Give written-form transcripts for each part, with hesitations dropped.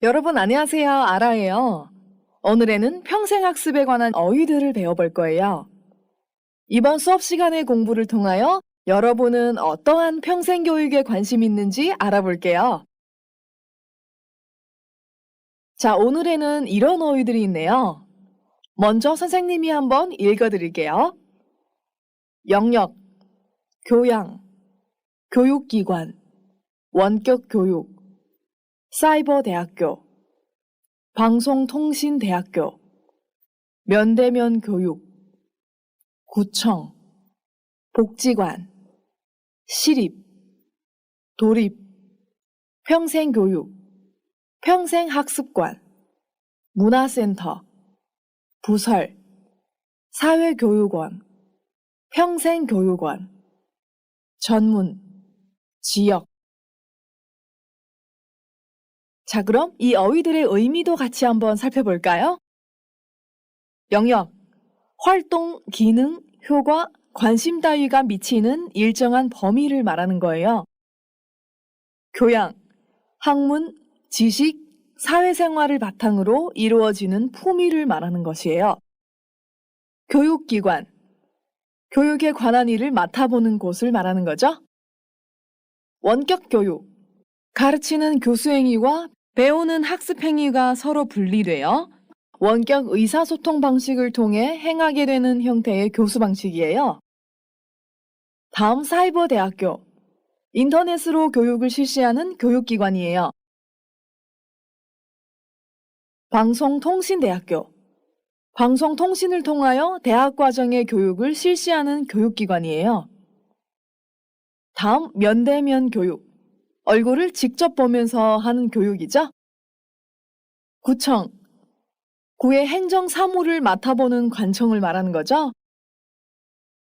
여러분 안녕하세요. 아라예요. 오늘에는 평생학습에 관한 어휘들을 배워볼 거예요. 이번 수업 시간의 공부를 통하여 여러분은 어떠한 평생교육에 관심이 있는지 알아볼게요. 자, 오늘에는 이런 어휘들이 있네요. 먼저 선생님이 한번 읽어드릴게요. 영역, 교양, 교육기관, 원격교육, 사이버대학교, 방송통신대학교, 면대면 교육, 구청, 복지관, 시립, 도립, 평생교육, 평생학습관, 문화센터, 부설, 사회교육원, 평생교육원, 전문, 지역. 자, 그럼 이 어휘들의 의미도 같이 한번 살펴볼까요? 영역, 활동, 기능, 효과, 관심 따위가 미치는 일정한 범위를 말하는 거예요. 교양, 학문, 지식, 사회생활을 바탕으로 이루어지는 품위를 말하는 것이에요. 교육기관, 교육에 관한 일을 맡아보는 곳을 말하는 거죠. 원격교육, 가르치는 교수행위와 배우는 학습행위가 서로 분리되어 원격 의사소통 방식을 통해 행하게 되는 형태의 교수 방식이에요. 다음 사이버대학교, 인터넷으로 교육을 실시하는 교육기관이에요. 방송통신대학교, 방송통신을 통하여 대학과정의 교육을 실시하는 교육기관이에요. 다음 면대면 교육, 얼굴을 직접 보면서 하는 교육이죠. 구청, 구의 행정 사무를 맡아보는 관청을 말하는 거죠.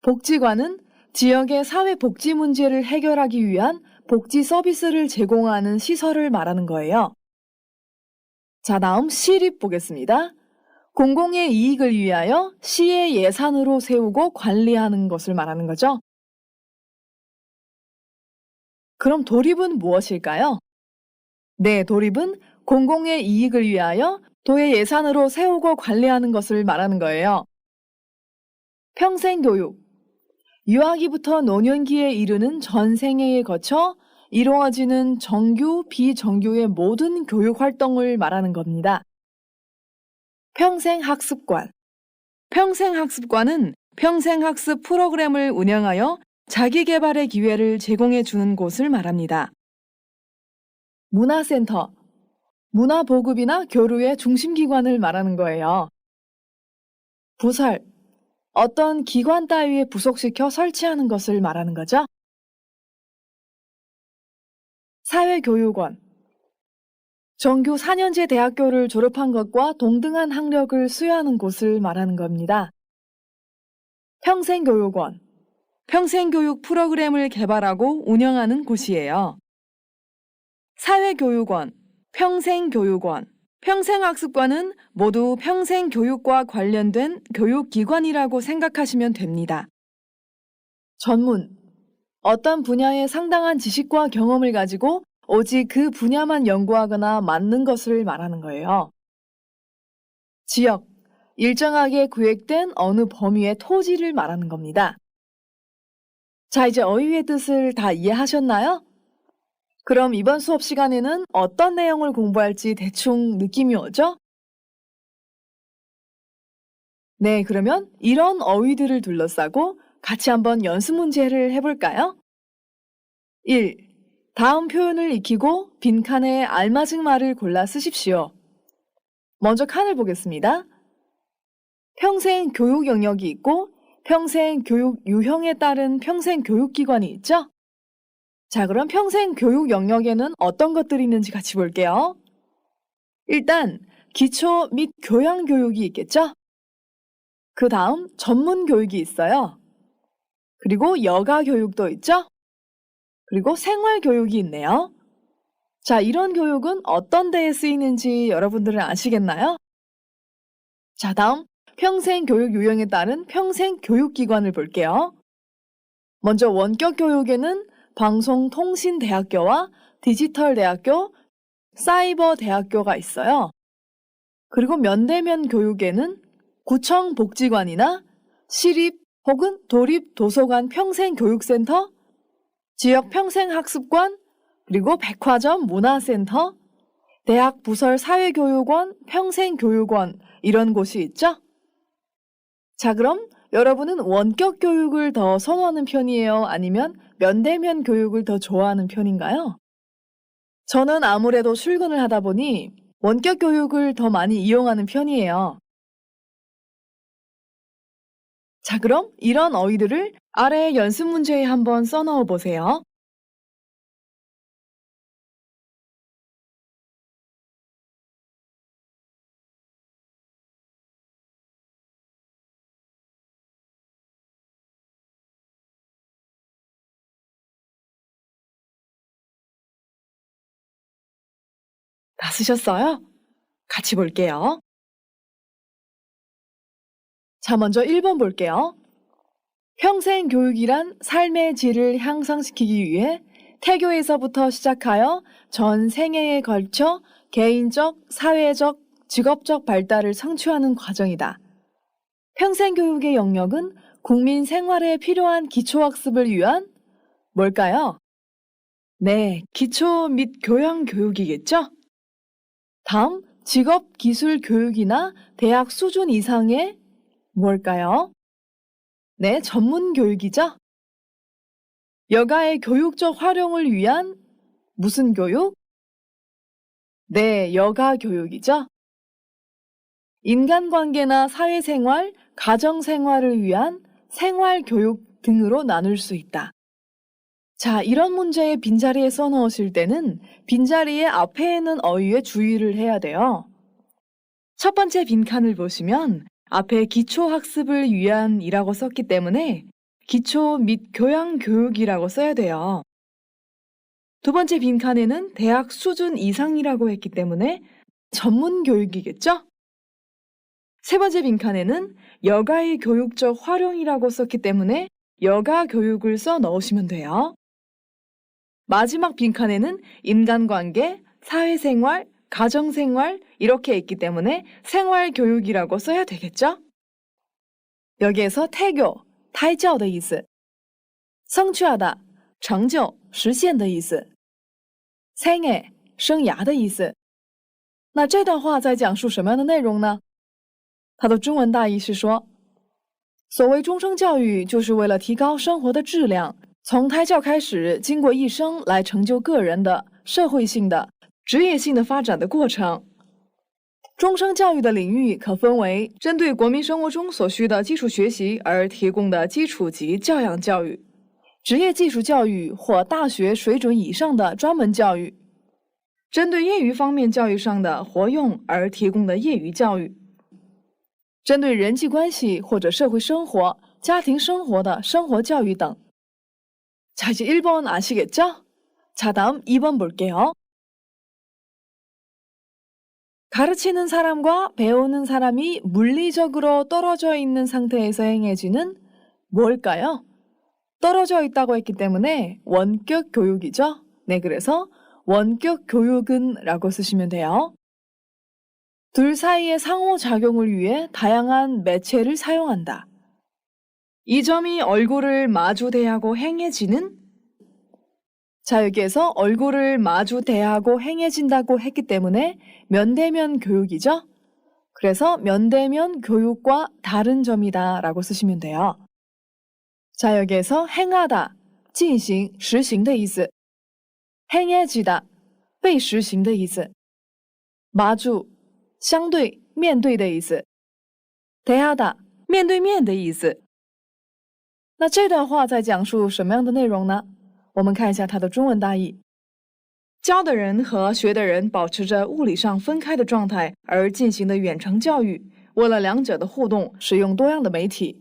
복지관은 지역의 사회복지 문제를 해결하기 위한 복지 서비스를 제공하는 시설을 말하는 거예요. 자, 다음 시립 보겠습니다. 공공의 이익을 위하여 시의 예산으로 세우고 관리하는 것을 말하는 거죠. 그럼 도립은 무엇일까요? 네, 도립은 공공의 이익을 위하여 도의 예산으로 세우고 관리하는 것을 말하는 거예요. 평생교육, 유아기부터 노년기에 이르는 전생애에 거쳐 이루어지는 정규, 비정규의 모든 교육 활동을 말하는 겁니다. 평생학습관, 평생학습관은 평생학습 프로그램을 운영하여 자기개발의 기회를 제공해 주는 곳을 말합니다. 문화센터, 문화보급이나 교류의 중심기관을 말하는 거예요. 부설, 어떤 기관 따위에 부속시켜 설치하는 것을 말하는 거죠. 사회교육원, 정규 4년제 대학교를 졸업한 것과 동등한 학력을 수여하는 곳을 말하는 겁니다. 평생교육원, 평생교육 프로그램을 개발하고 운영하는 곳이에요. 사회교육원, 평생교육원, 평생학습관은 모두 평생교육과 관련된 교육기관이라고 생각하시면 됩니다. 전문, 어떤 분야에 상당한 지식과 경험을 가지고 오직 그 분야만 연구하거나 맡는 것을 말하는 거예요. 지역, 일정하게 구획된 어느 범위의 토지를 말하는 겁니다. 자, 이제 어휘의 뜻을 다 이해하셨나요? 그럼 이번 수업 시간에는 어떤 내용을 공부할지 대충 느낌이 오죠? 네, 그러면 이런 어휘들을 둘러싸고 같이 한번 연습 문제를 해볼까요? 1. 다음 표현을 익히고 빈칸에 알맞은 말을 골라 쓰십시오. 먼저 칸을 보겠습니다. 평생 교육 영역이 있고 평생 교육 유형에 따른 평생 교육기관이 있죠? 자, 그럼 평생 교육 영역에는 어떤 것들이 있는지 같이 볼게요. 일단 기초 및 교양 교육이 있겠죠? 그 다음 전문 교육이 있어요. 그리고 여가 교육도 있죠? 그리고 생활 교육이 있네요. 자, 이런 교육은 어떤 데에 쓰이는지 여러분들은 아시겠나요? 자, 다음 평생 교육 유형에 따른 평생 교육기관을 볼게요. 먼저 원격 교육에는 방송통신대학교와 디지털대학교, 사이버 대학교가 있어요. 그리고 면대면 교육에는 구청 복지관이나 시립 혹은 도립 도서관 평생교육센터, 지역 평생학습관, 그리고 백화점 문화센터, 대학 부설 사회교육원, 평생교육원 이런 곳이 있죠? 자, 그럼 여러분은 원격 교육을 더 선호하는 편이에요? 아니면 면대면 교육을 더 좋아하는 편인가요? 저는 아무래도 출근을 하다 보니 원격 교육을 더 많이 이용하는 편이에요. 자, 그럼 이런 어휘들을 아래 연습 문제에 한번 써넣어 보세요. 다 쓰셨어요? 같이 볼게요. 자, 먼저 1번 볼게요. 평생 교육이란 삶의 질을 향상시키기 위해 태교에서부터 시작하여 전 생애에 걸쳐 개인적, 사회적, 직업적 발달을 성취하는 과정이다. 평생 교육의 영역은 국민 생활에 필요한 기초학습을 위한 뭘까요? 네, 기초 및 교양 교육이겠죠? 다음, 직업 기술 교육이나 대학 수준 이상의 뭘까요? 네, 전문 교육이죠? 여가의 교육적 활용을 위한 무슨 교육? 네, 여가 교육이죠? 인간관계나 사회생활, 가정생활을 위한 생활교육 등으로 나눌 수 있다. 자, 이런 문제의 빈자리에 써넣으실 때는 빈자리의 앞에 있는 어휘에 주의를 해야 돼요. 첫 번째 빈칸을 보시면 앞에 기초학습을 위한 이라고 썼기 때문에 기초 및 교양 교육이라고 써야 돼요. 두 번째 빈칸에는 대학 수준 이상이라고 했기 때문에 전문 교육이겠죠? 세 번째 빈칸에는 여가의 교육적 활용이라고 썼기 때문에 여가 교육을 써 넣으시면 돼요. 마지막 빈칸에는 인간관계, 사회생활, 가정생활 이렇게 있기 때문에 생활교육이라고 써야 되겠죠? 여기에서 태교, 胎教的意思, 성취하다, 成就,实现的意思, 생애, 生涯的意思。那这段话在讲述什么样的内容呢？它的中文大意是说，所谓终生教育，就是为了提高生活的质量，从胎教开始，经过一生来成就个人的、社会性的、职业性的发展的过程。终生教育的领域可分为针对国民生活中所需的基础学习而提供的基础级教养教育、职业技术教育或大学水准以上的专门教育，针对业余方面教育上的活用而提供的业余教育，针对人际关系或者社会生活、家庭生活的生活教育等。자, 이제 1번 아시겠죠? 자, 다음 2번 볼게요. 가르치는 사람과 배우는 사람이 물리적으로 떨어져 있는 상태에서 행해지는 뭘까요? 떨어져 있다고 했기 때문에 원격 교육이죠? 네, 그래서 원격 교육은 라고 쓰시면 돼요. 둘 사이의 상호작용을 위해 다양한 매체를 사용한다. 이 점이 얼굴을 마주 대하고 행해지는? 자, 여기에서 얼굴을 마주 대하고 행해진다고 했기 때문에 면대면 교육이죠? 그래서 면대면 교육과 다른 점이다 라고 쓰시면 돼요. 자, 여기에서 행하다, 进行, 实行的意思. 행해지다, 被实行的意思. 마주, 相对,面对的意思. 대하다, 面对面的意思. 那这段话在讲述什么样的内容呢？我们看一下它的中文大意。教的人和学的人保持着物理上分开的状态而进行的远程教育，为了两者的互动，使用多样的媒体，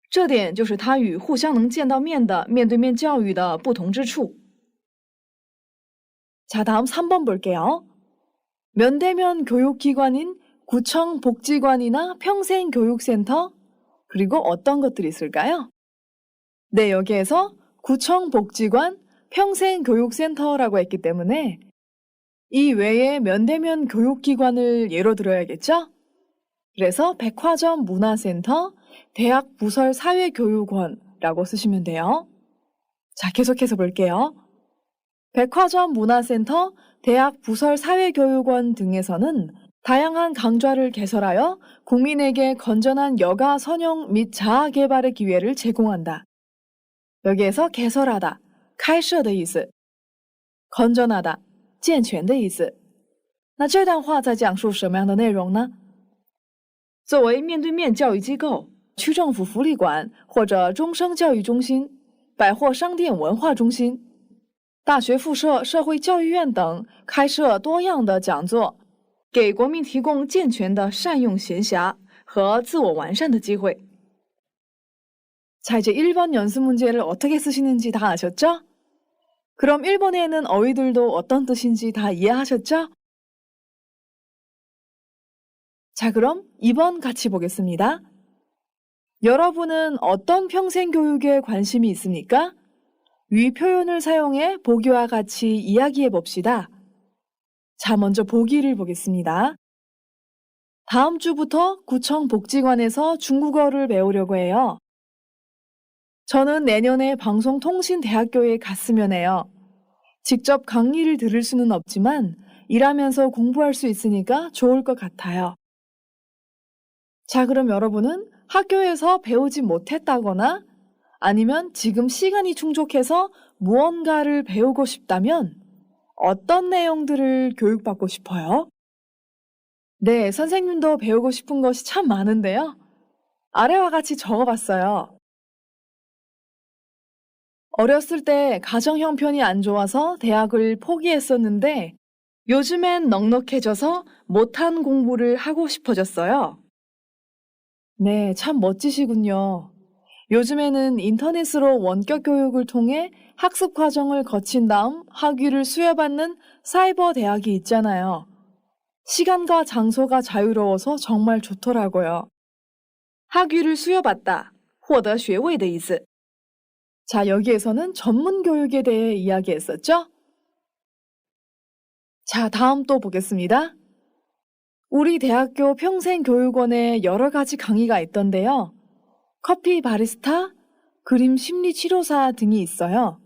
这点就是它与互相能见到面的面对面教育的不同之处。자, 다음 3번 볼게요. 면대면 교육기관인 구청 복지관이나 평생교육센터, 그리고 어떤 것들이 있을까요? 네, 여기에서 구청 복지관, 평생교육센터라고 했기 때문에 이 외에 면대면 교육기관을 예로 들어야겠죠? 그래서 백화점 문화센터, 대학 부설 사회교육원이라고 쓰시면 돼요. 자, 계속해서 볼게요. 백화점 문화센터, 대학 부설 사회교육원 등에서는 다양한 강좌를 개설하여 국민에게 건전한 여가 선용 및 자아 개발의 기회를 제공한다. 여기에서 개설하다, 开设的意思, 건전하다, 健全的意思。那这段话在讲述什么样的内容呢？作为面对面教育机构、区政府福利馆或者终生教育中心、百货商店文化中心、大学附设社会教育院等开设多样的讲座，给国民提供健全的善用闲暇和自我完善的机会。 자, 이제 1번 연습 문제를 어떻게 쓰시는지 다 아셨죠? 그럼 1번에는 어휘들도 어떤 뜻인지 다 이해하셨죠? 자, 그럼 2번 같이 보겠습니다. 여러분은 어떤 평생 교육에 관심이 있습니까? 위 표현을 사용해 보기와 같이 이야기해 봅시다. 자, 먼저 보기를 보겠습니다. 다음 주부터 구청 복지관에서 중국어를 배우려고 해요. 저는 내년에 방송통신대학교에 갔으면 해요. 직접 강의를 들을 수는 없지만 일하면서 공부할 수 있으니까 좋을 것 같아요. 자, 그럼 여러분은 학교에서 배우지 못했다거나 아니면 지금 시간이 충족해서 무언가를 배우고 싶다면 어떤 내용들을 교육받고 싶어요? 네, 선생님도 배우고 싶은 것이 참 많은데요. 아래와 같이 적어봤어요. 어렸을 때 가정 형편이 안 좋아서 대학을 포기했었는데 요즘엔 넉넉해져서 못한 공부를 하고 싶어졌어요. 네, 참 멋지시군요. 요즘에는 인터넷으로 원격 교육을 통해 학습 과정을 거친 다음 학위를 수여받는 사이버 대학이 있잖아요. 시간과 장소가 자유로워서 정말 좋더라고요. 학위를 수여받다, 获得学位的意思. 자, 여기에서는 전문 교육에 대해 이야기했었죠? 자, 다음 또 보겠습니다. 우리 대학교 평생교육원에 여러 가지 강의가 있던데요. 커피 바리스타, 그림 심리 치료사 등이 있어요.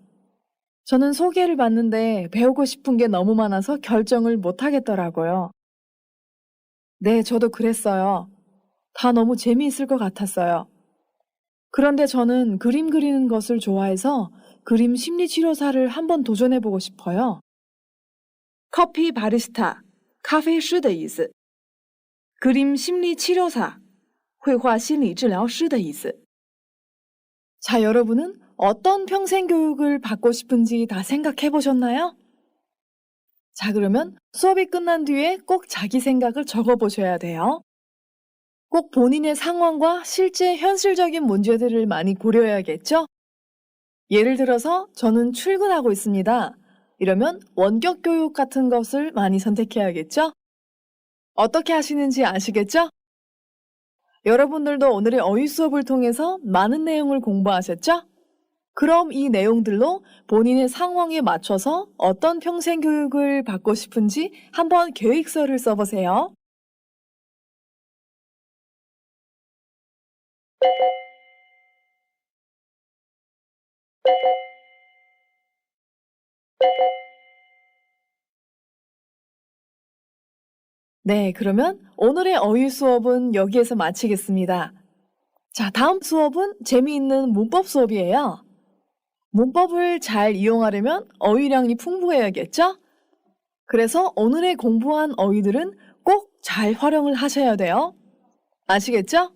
저는 소개를 받는데 배우고 싶은 게 너무 많아서 결정을 못 하겠더라고요. 네, 저도 그랬어요. 다 너무 재미있을 것 같았어요. 그런데 저는 그림 그리는 것을 좋아해서 그림 심리 치료사를 한번 도전해보고 싶어요. 커피 바리스타, 咖啡师的意思. 그림 심리 치료사, 绘画心理治疗师的意思. 자, 여러분은 어떤 평생 교육을 받고 싶은지 다 생각해 보셨나요? 자, 그러면 수업이 끝난 뒤에 꼭 자기 생각을 적어 보셔야 돼요. 꼭 본인의 상황과 실제 현실적인 문제들을 많이 고려해야겠죠? 예를 들어서 저는 출근하고 있습니다. 이러면 원격 교육 같은 것을 많이 선택해야겠죠? 어떻게 하시는지 아시겠죠? 여러분들도 오늘의 어휘 수업을 통해서 많은 내용을 공부하셨죠? 그럼 이 내용들로 본인의 상황에 맞춰서 어떤 평생 교육을 받고 싶은지 한번 계획서를 써보세요. 네, 그러면 오늘의 어휘 수업은 여기에서 마치겠습니다. 자, 다음 수업은 재미있는 문법 수업이에요. 문법을 잘 이용하려면 어휘량이 풍부해야겠죠? 그래서 오늘의 공부한 어휘들은 꼭 잘 활용을 하셔야 돼요. 아시겠죠?